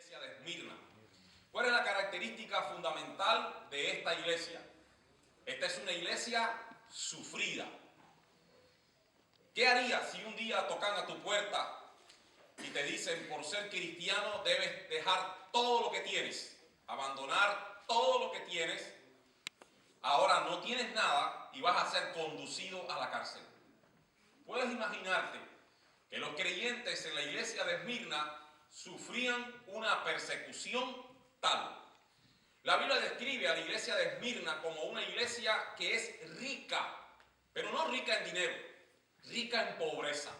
iglesia de Esmirna. ¿Cuál es la característica fundamental de esta iglesia? Esta es una iglesia sufrida. ¿Qué harías si un día tocan a tu puerta y te dicen, por ser cristiano debes dejar todo lo que tienes, abandonar todo lo que tienes, ahora no tienes nada y vas a ser conducido a la cárcel? Puedes imaginarte que los creyentes en la iglesia de Esmirna sufrían una persecución tal. La Biblia describe a la iglesia de Esmirna como una iglesia que es rica, pero no rica en dinero, rica en pobreza.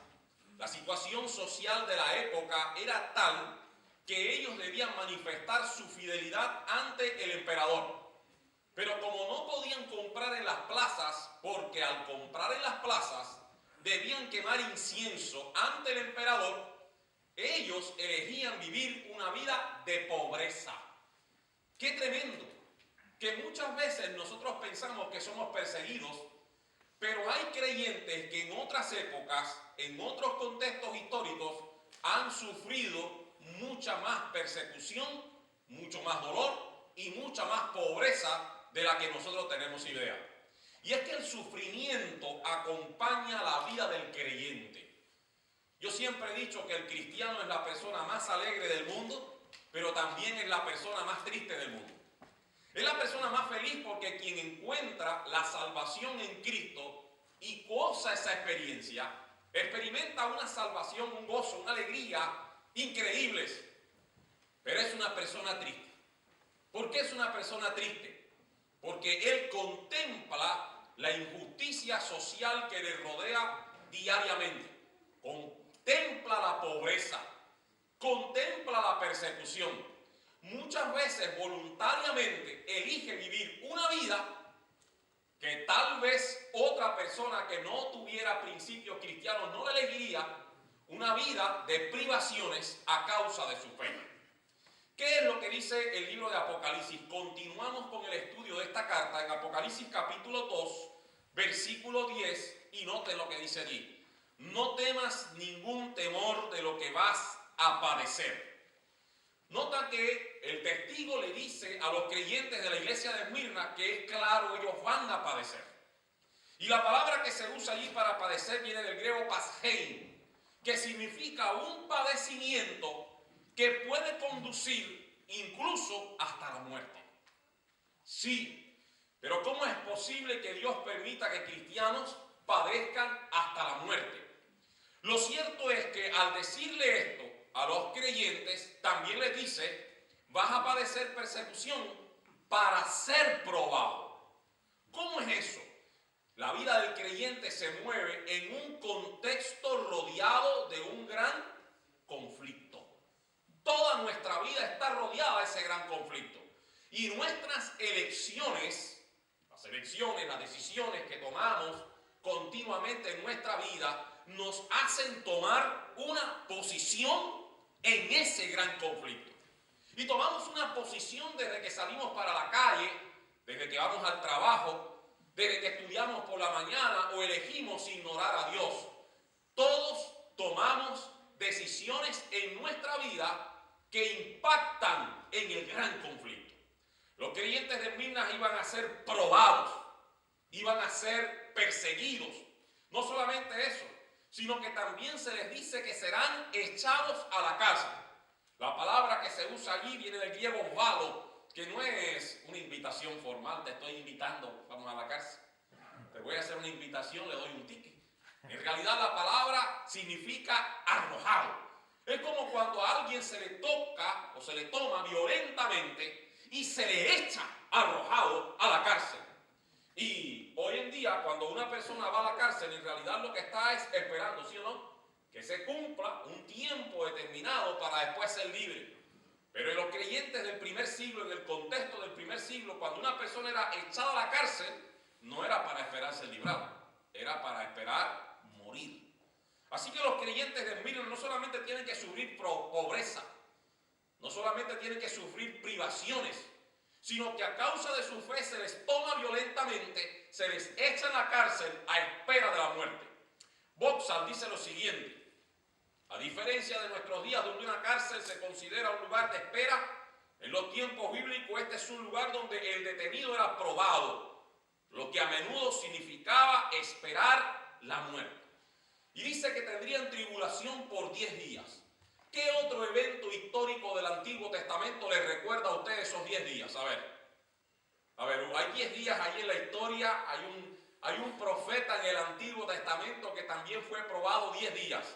La situación social de la época era tal que ellos debían manifestar su fidelidad ante el emperador. Pero como no podían comprar en las plazas, porque al comprar en las plazas debían quemar incienso ante el emperador, ellos elegían vivir una vida de pobreza. ¡Qué tremendo! Que muchas veces nosotros pensamos que somos perseguidos, pero hay creyentes que en otras épocas, en otros contextos históricos, han sufrido mucha más persecución, mucho más dolor y mucha más pobreza de la que nosotros tenemos idea. Y es que el sufrimiento acompaña la vida del creyente. Yo siempre he dicho que el cristiano es la persona más alegre del mundo, pero también es la persona más triste del mundo. Es la persona más feliz porque quien encuentra la salvación en Cristo y goza esa experiencia, experimenta una salvación, un gozo, una alegría increíbles. Pero es una persona triste. ¿Por qué es una persona triste? Porque él contempla la injusticia social que le rodea diariamente. Contempla la pobreza, contempla la persecución. Muchas veces voluntariamente elige vivir una vida que tal vez otra persona que no tuviera principios cristianos no elegiría, una vida de privaciones a causa de su fe. ¿Qué es lo que dice el libro de Apocalipsis? Continuamos con el estudio de esta carta en Apocalipsis capítulo 2, versículo 10, y noten lo que dice allí. No temas ningún temor de lo que vas a padecer. Nota que el testigo le dice a los creyentes de la iglesia de Esmirna que es claro, ellos van a padecer. Y la palabra que se usa allí para padecer viene del griego pashein, que significa un padecimiento que puede conducir incluso hasta la muerte. Sí, pero ¿cómo es posible que Dios permita que cristianos padezcan hasta la muerte? Lo cierto es que al decirle esto a los creyentes, también les dice, vas a padecer persecución para ser probado. ¿Cómo es eso? La vida del creyente se mueve en un contexto rodeado de un gran conflicto. Toda nuestra vida está rodeada de ese gran conflicto. Y nuestras elecciones, las decisiones que tomamos continuamente en nuestra vida, nos hacen tomar una posición en ese gran conflicto. Y tomamos una posición desde que salimos para la calle, desde que vamos al trabajo, desde que estudiamos por la mañana o elegimos ignorar a Dios. Todos tomamos decisiones en nuestra vida que impactan en el gran conflicto. Los creyentes de Esmirna iban a ser probados, iban a ser perseguidos. No solamente eso, sino que también se les dice que serán echados a la cárcel. La palabra que se usa allí viene del griego valo, que no es una invitación formal, te estoy invitando, vamos a la cárcel. Te voy a hacer una invitación, le doy un ticket. En realidad la palabra significa arrojado. Es como cuando a alguien se le toca o se le toma violentamente y se le echa arrojado a la cárcel. Y hoy en día, cuando una persona va a la cárcel, en realidad lo que está es esperando, ¿sí o no? Que se cumpla un tiempo determinado para después ser libre. Pero en los creyentes del primer siglo, en el contexto del primer siglo, cuando una persona era echada a la cárcel, no era para esperar ser librado, era para esperar morir. Así que los creyentes de Esmirna no solamente tienen que sufrir pobreza, no solamente tienen que sufrir privaciones, sino que a causa de su fe se les toma violentamente, se les echa en la cárcel a espera de la muerte. Boxall dice lo siguiente: A diferencia de nuestros días donde una cárcel se considera un lugar de espera, en los tiempos bíblicos este es un lugar donde el detenido era probado, lo que a menudo significaba esperar la muerte. Y dice que tendrían tribulación por 10 días. ¿Qué otro evento histórico del Antiguo Testamento les recuerda a ustedes esos 10 días? A ver, hay 10 días ahí en la historia, hay un profeta en el Antiguo Testamento que también fue probado 10 días.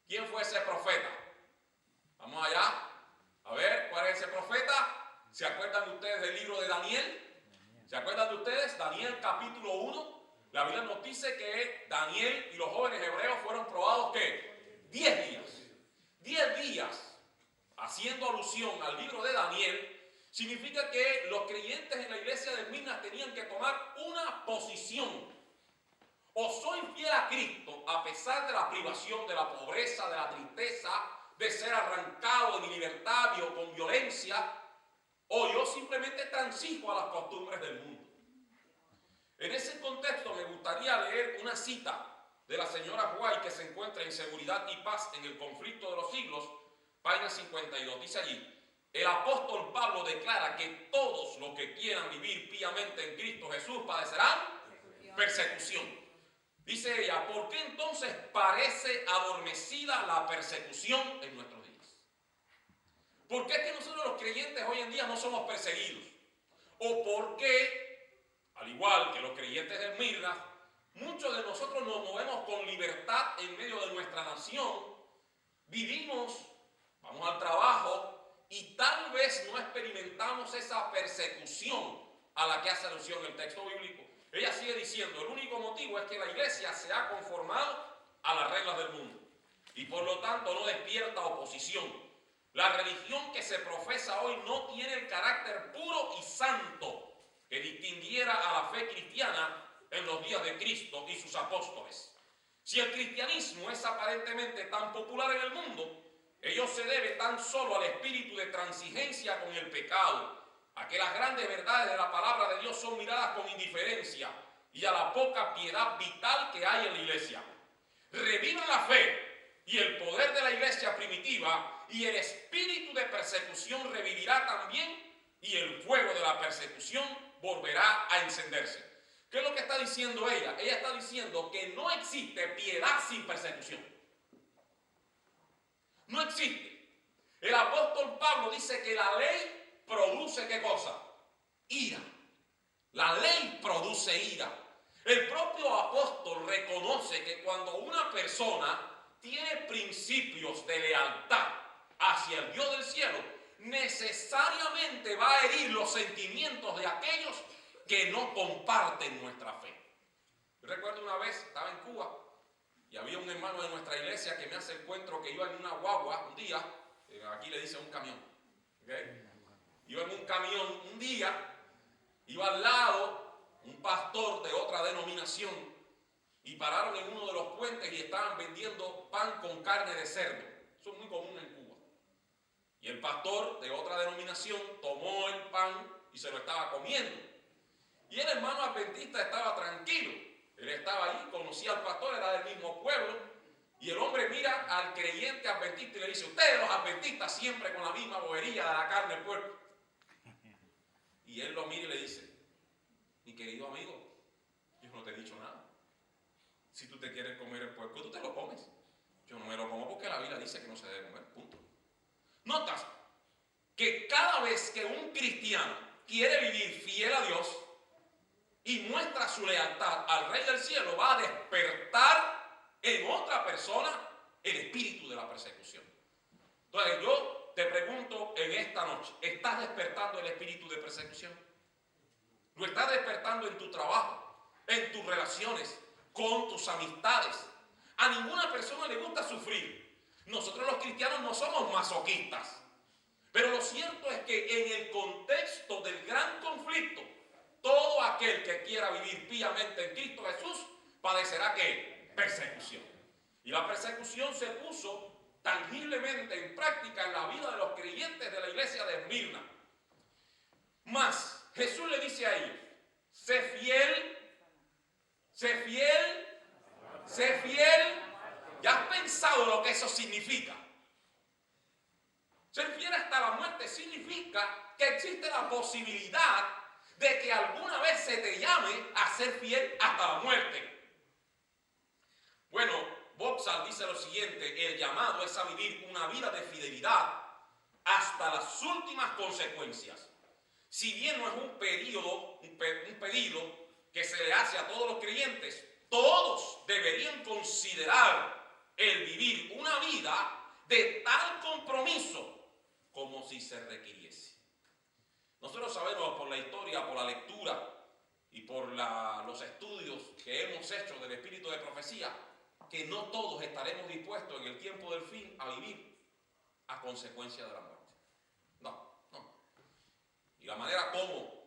¿Quién fue ese profeta? Vamos allá. A ver, ¿cuál es ese profeta? ¿Se acuerdan ustedes del libro de Daniel? ¿Se acuerdan de ustedes? Daniel capítulo 1. La Biblia nos dice que Daniel y los jóvenes hebreos fueron probados, ¿qué? 10 días. 10 días, haciendo alusión al libro de Daniel, significa que los creyentes en la iglesia de Esmirna tenían que tomar una posición. O soy fiel a Cristo a pesar de la privación, de la pobreza, de la tristeza, de ser arrancado de mi libertad con violencia, o yo simplemente transijo a las costumbres del mundo. En ese contexto me gustaría leer una cita de la señora White que se encuentra en Seguridad y Paz en el Conflicto de los Siglos, página 52. Dice allí: el apóstol Pablo declara que todos los que quieran vivir piamente en Cristo Jesús padecerán persecución. Dice ella: ¿por qué entonces parece adormecida la persecución en nuestros días? ¿Por qué es que nosotros los creyentes hoy en día no somos perseguidos? ¿O por qué, al igual que los creyentes de Esmirna, muchos de nosotros nos movemos con libertad en medio de nuestra nación, vivimos, vamos al trabajo y tal vez no experimentamos esa persecución a la que hace alusión el texto bíblico? Ella sigue diciendo: el único motivo es que la iglesia se ha conformado a las reglas del mundo y por lo tanto no despierta oposición. La religión que se profesa hoy no tiene el carácter puro y santo que distinguiera a la fe cristiana en los días de Cristo y sus apóstoles. Si el cristianismo es aparentemente tan popular en el mundo, ello se debe tan solo al espíritu de transigencia con el pecado, a que las grandes verdades de la palabra de Dios son miradas con indiferencia y a la poca piedad vital que hay en la iglesia. Reviva la fe y el poder de la iglesia primitiva, y el espíritu de persecución revivirá también, y el fuego de la persecución volverá a encenderse. ¿Qué es lo que está diciendo ella? Ella está diciendo que no existe piedad sin persecución. No existe. El apóstol Pablo dice que la ley produce ¿qué cosa? Ira. La ley produce ira. El propio apóstol reconoce que cuando una persona tiene principios de lealtad hacia el Dios del cielo, necesariamente va a herir los sentimientos de aquellos que no comparten nuestra fe. Yo recuerdo una vez, estaba en Cuba, y había un hermano de nuestra iglesia que me hace el encuentro que iba en una guagua un día, aquí le dicen un camión, ¿okay? Iba en un camión un día, iba al lado un pastor de otra denominación, y pararon en uno de los puentes y estaban vendiendo pan con carne de cerdo. Eso es muy común en Cuba. Y el pastor de otra denominación tomó el pan y se lo estaba comiendo. Y el hermano adventista estaba tranquilo. Él estaba ahí, conocía al pastor, era del mismo pueblo. Y el hombre mira al creyente adventista y le dice: ustedes los adventistas siempre con la misma bobería de la carne del puerco. Y él lo mira y le dice: mi querido amigo, yo no te he dicho nada. Si tú te quieres comer el puerco, tú te lo comes. Yo no me lo como porque la Biblia dice que no se debe comer, punto. Notas que cada vez que un cristiano quiere vivir fiel a Dios y muestra su lealtad al Rey del Cielo, va a despertar en otra persona el espíritu de la persecución. Entonces yo te pregunto en esta noche: ¿estás despertando el espíritu de persecución? ¿Lo estás despertando en tu trabajo, en tus relaciones, con tus amistades? A ninguna persona le gusta sufrir. Nosotros los cristianos no somos masoquistas. Pero lo cierto es que en el contexto del gran conflicto, todo aquel que quiera vivir piamente en Cristo Jesús padecerá ¿qué? Persecución. Y la persecución se puso tangiblemente en práctica en la vida de los creyentes de la iglesia de Esmirna. Mas Jesús le dice a ellos: sé fiel, sé fiel, sé fiel. ¿Ya has pensado lo lo que eso significa. Ser fiel hasta la muerte significa que existe la posibilidad de que alguna vez se te llame a ser fiel hasta la muerte. Bueno, Boxall dice lo siguiente: el llamado es a vivir una vida de fidelidad hasta las últimas consecuencias. Si bien no es un pedido que se le hace a todos los creyentes, todos deberían considerar el vivir una vida de tal compromiso como si se requiriese. Nosotros sabemos por la historia, por la lectura y por los estudios que hemos hecho del espíritu de profecía, que no todos estaremos dispuestos en el tiempo del fin a vivir a consecuencia de la muerte. No. Y la manera como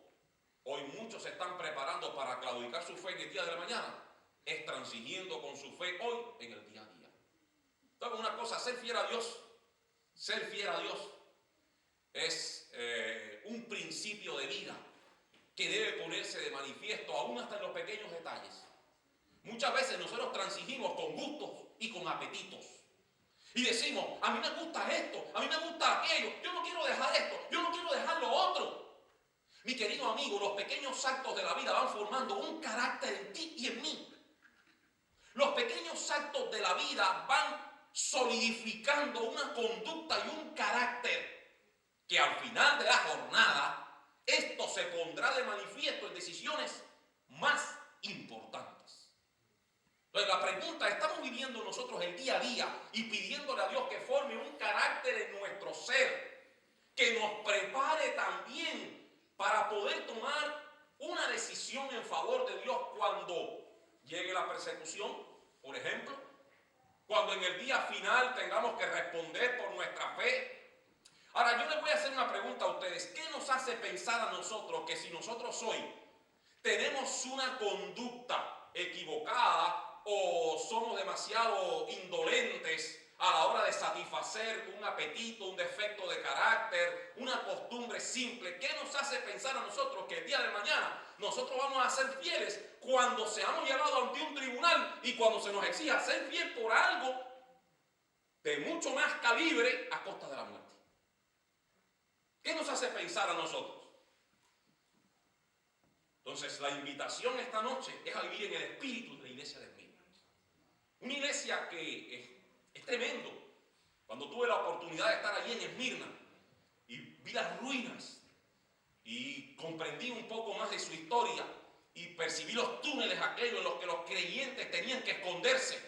hoy muchos se están preparando para claudicar su fe en el día de la mañana es transigiendo con su fe hoy en el día a día. Entonces, una cosa, ser fiel a Dios es un principio de vida que debe ponerse de manifiesto aún hasta en los pequeños detalles. Muchas veces nosotros transigimos con gustos y con apetitos. Y decimos, a mí me gusta esto, a mí me gusta aquello, yo no quiero dejar esto, yo no quiero dejar lo otro. Mi querido amigo, los pequeños actos de la vida van formando un carácter en ti y en mí. Los pequeños actos de la vida van solidificando una conducta y un carácter que al final de la jornada esto se pondrá de manifiesto en decisiones más importantes. Entonces la pregunta, ¿estamos viviendo nosotros el día a día y pidiéndole a Dios que forme un carácter en nuestro ser, que nos prepare también para poder tomar una decisión en favor de Dios cuando llegue la persecución, por ejemplo? Cuando en el día final tengamos que responder por nuestra fe. Ahora, yo les voy a hacer una pregunta a ustedes. ¿Qué nos hace pensar a nosotros que si nosotros hoy tenemos una conducta equivocada o somos demasiado indolentes a la hora de satisfacer un apetito, un defecto de carácter, una costumbre simple, qué nos hace pensar a nosotros que el día de mañana nosotros vamos a ser fieles cuando seamos llevados ante un tribunal y cuando se nos exija ser fiel por algo de mucho más calibre a costa de la muerte? ¿Qué nos hace pensar a nosotros? Entonces, la invitación esta noche es a vivir en el espíritu de la iglesia de Esmirna. Una iglesia que es tremendo. Cuando tuve la oportunidad de estar allí en Esmirna y vi las ruinas y comprendí un poco más de su historia y percibí los túneles aquellos en los que los creyentes tenían que esconderse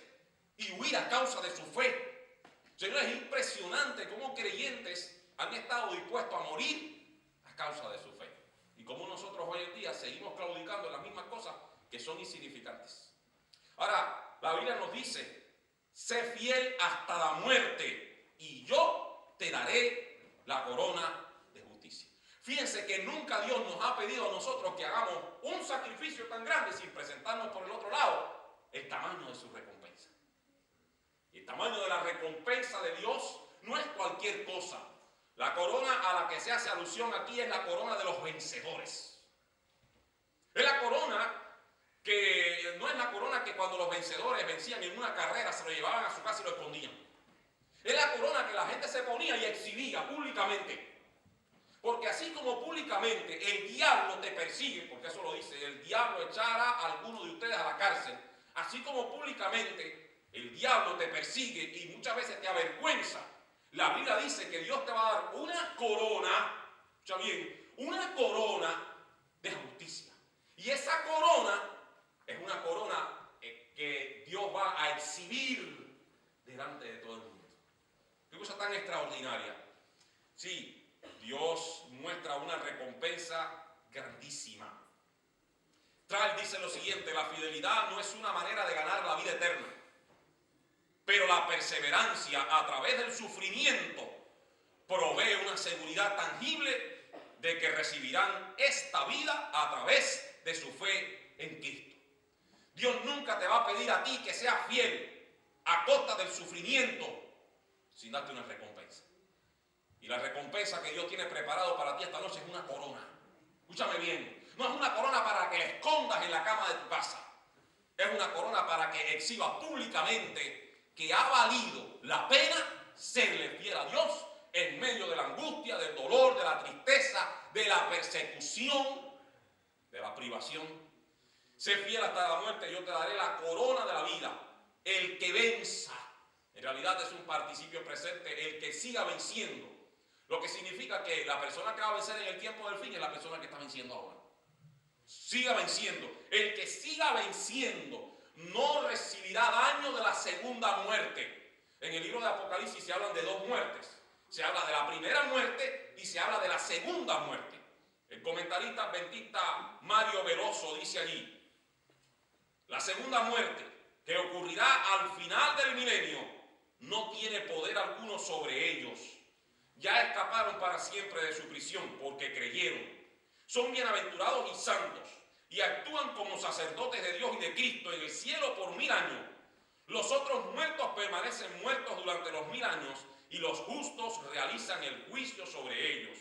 y huir a causa de su fe. Señores, es impresionante cómo creyentes han estado dispuestos a morir a causa de su fe. Y como nosotros hoy en día seguimos claudicando en las mismas cosas que son insignificantes. Ahora, la Biblia nos dice, sé fiel hasta la muerte y yo te daré la corona de justicia. Fíjense que nunca Dios nos ha pedido a nosotros que hagamos un sacrificio tan grande sin presentarnos por el otro lado el tamaño de su recompensa. Y el tamaño de la recompensa de Dios no es cualquier cosa. La corona a la que se hace alusión aquí es la corona de los vencedores. Es la corona que no es la corona que cuando los vencedores vencían en una carrera se lo llevaban a su casa y lo escondían. Es la corona que la gente se ponía y exhibía públicamente. Porque así como públicamente el diablo te persigue, porque eso lo dice, el diablo echará a alguno de ustedes a la cárcel, así como públicamente el diablo te persigue y muchas veces te avergüenza, la Biblia dice que Dios te va a dar una corona, escucha bien, una corona de justicia. Y esa corona es una corona que Dios va a exhibir delante de todo el mundo. Qué cosa tan extraordinaria. Sí, Dios muestra una recompensa grandísima. Trall dice lo siguiente: la fidelidad no es una manera de ganar la vida eterna, pero la perseverancia a través del sufrimiento provee una seguridad tangible de que recibirán esta vida a través de su fe en Cristo. Dios nunca te va a pedir a ti que seas fiel a costa del sufrimiento sin darte una recompensa. Y la recompensa que Dios tiene preparado para ti esta noche es una corona. Escúchame bien, no es una corona para que la escondas en la cama de tu casa. Es una corona para que exhibas públicamente que ha valido la la pena serle fiel a Dios en medio de la angustia, del dolor, de la tristeza, de la persecución, de la privación. Sé fiel hasta la muerte, yo te daré la corona de la vida. El que venza, en realidad es un participio presente, el que siga venciendo. Lo que significa que la persona que va a vencer en el tiempo del fin es la persona que está venciendo ahora. Siga venciendo. El que siga venciendo no recibirá daño de la segunda muerte. En el libro de Apocalipsis se hablan de dos muertes. Se habla de la primera muerte y se habla de la segunda muerte. El comentarista adventista Mario Veloso dice allí: la segunda muerte, que ocurrirá al final del milenio, no tiene poder alguno sobre ellos. Ya escaparon para siempre de su prisión porque creyeron. Son bienaventurados y santos y actúan como sacerdotes de Dios y de Cristo en el cielo por 1000 años. Los otros muertos permanecen muertos durante los 1000 años y los justos realizan el juicio sobre ellos.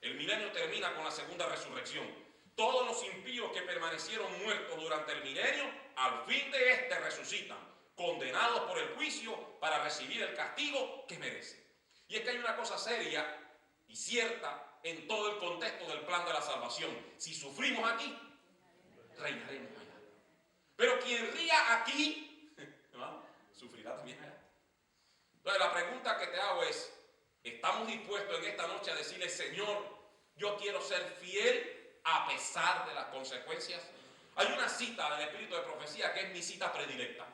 El milenio termina con la segunda resurrección. Todos los impíos que permanecieron muertos durante el milenio, al fin de este resucitan, condenados por el juicio para recibir el castigo que merecen. Y es que hay una cosa seria y cierta en todo el contexto del plan de la salvación. Si sufrimos aquí, reinaremos allá. Pero quien ría aquí, ¿no?, sufrirá también allá. Entonces la pregunta que te hago es: ¿estamos dispuestos en esta noche a decirle: Señor, yo quiero ser fiel a pesar de las consecuencias? Hay una cita del Espíritu de Profecía que es mi cita predilecta.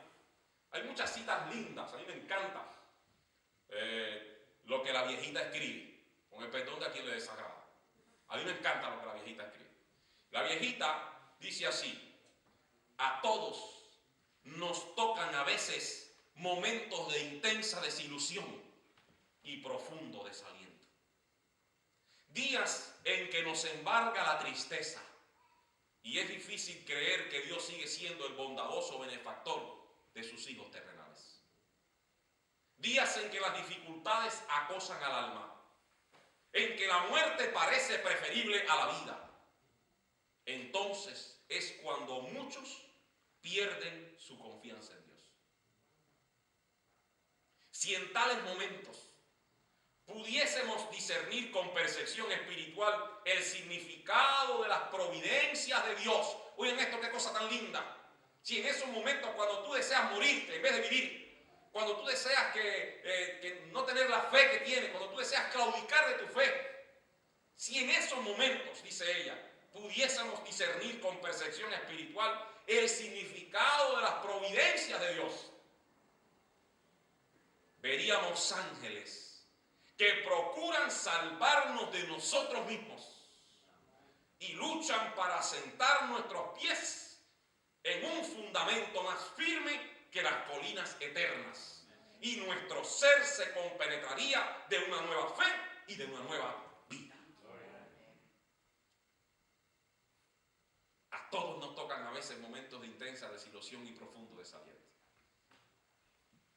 Hay muchas citas lindas, a mí me encanta lo que la viejita escribe, con el perdón de a quien le desagrada. A mí me encanta lo que la viejita escribe. La viejita dice así: a todos nos tocan a veces momentos de intensa desilusión y profundo desaliento. Días en que nos embarga la tristeza y es difícil creer que Dios sigue siendo el bondadoso benefactor de sus hijos terrenales. Días en que las dificultades acosan al alma, en que la muerte parece preferible a la vida. Entonces es cuando muchos pierden su confianza en Dios. Si en tales momentos pudiésemos discernir con percepción espiritual el significado de las providencias de Dios, oigan esto, qué cosa tan linda. Si en esos momentos, cuando tú deseas morirte en vez de vivir, cuando tú deseas que no tener la fe que tienes, cuando tú deseas claudicar de tu fe, si en esos momentos, dice ella, pudiésemos discernir con percepción espiritual el significado de las providencias de Dios, veríamos ángeles que procuran salvarnos de nosotros mismos y luchan para sentar nuestros pies en un fundamento más firme que las colinas eternas, y nuestro ser se compenetraría de una nueva fe y de una nueva vida. A todos nos tocan a veces momentos de intensa desilusión y profundo desaliento.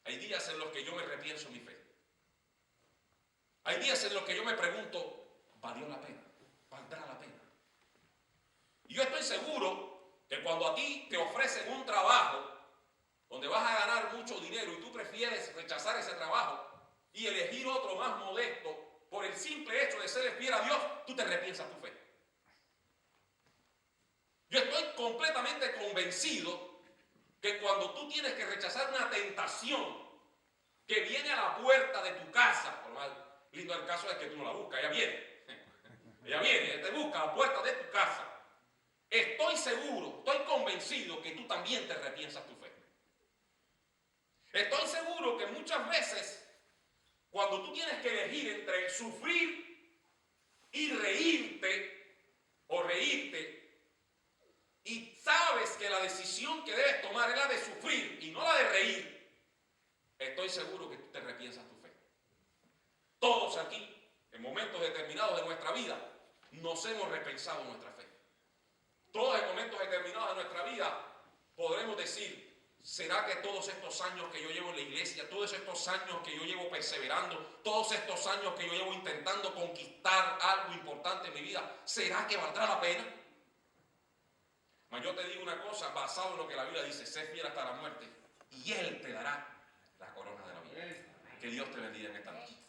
Hay días en los que yo me repienso mi fe. Hay días en los que yo me pregunto: ¿valió la pena? ¿Valdrá la pena? Y yo estoy seguro que cuando a ti te ofrecen un trabajo donde vas a ganar mucho dinero y tú prefieres rechazar ese trabajo y elegir otro más modesto por el simple hecho de ser fiel a Dios, tú te repiensas tu fe. Yo estoy completamente convencido que cuando tú tienes que rechazar una tentación que viene a la puerta de tu casa, por lo más lindo el caso es que tú no la buscas, ella viene, te busca a la puerta de tu casa, estoy seguro, estoy convencido que tú también te repiensas tu fe. Estoy seguro que muchas veces, cuando tú tienes que elegir entre sufrir y reírte, o reírte, y sabes que la decisión que debes tomar es la de sufrir y no la de reír, estoy seguro que tú te repiensas tu fe. Todos aquí, en momentos determinados de nuestra vida, nos hemos repensado nuestra fe. Todos en momentos determinados de nuestra vida podremos decir: ¿será que todos estos años que yo llevo en la iglesia, todos estos años que yo llevo perseverando, todos estos años que yo llevo intentando conquistar algo importante en mi vida, ¿será que valdrá la pena? Mas yo te digo una cosa, basado en lo que la Biblia dice: sé fiel hasta la muerte y Él te dará la corona de la vida. Que Dios te bendiga en esta noche.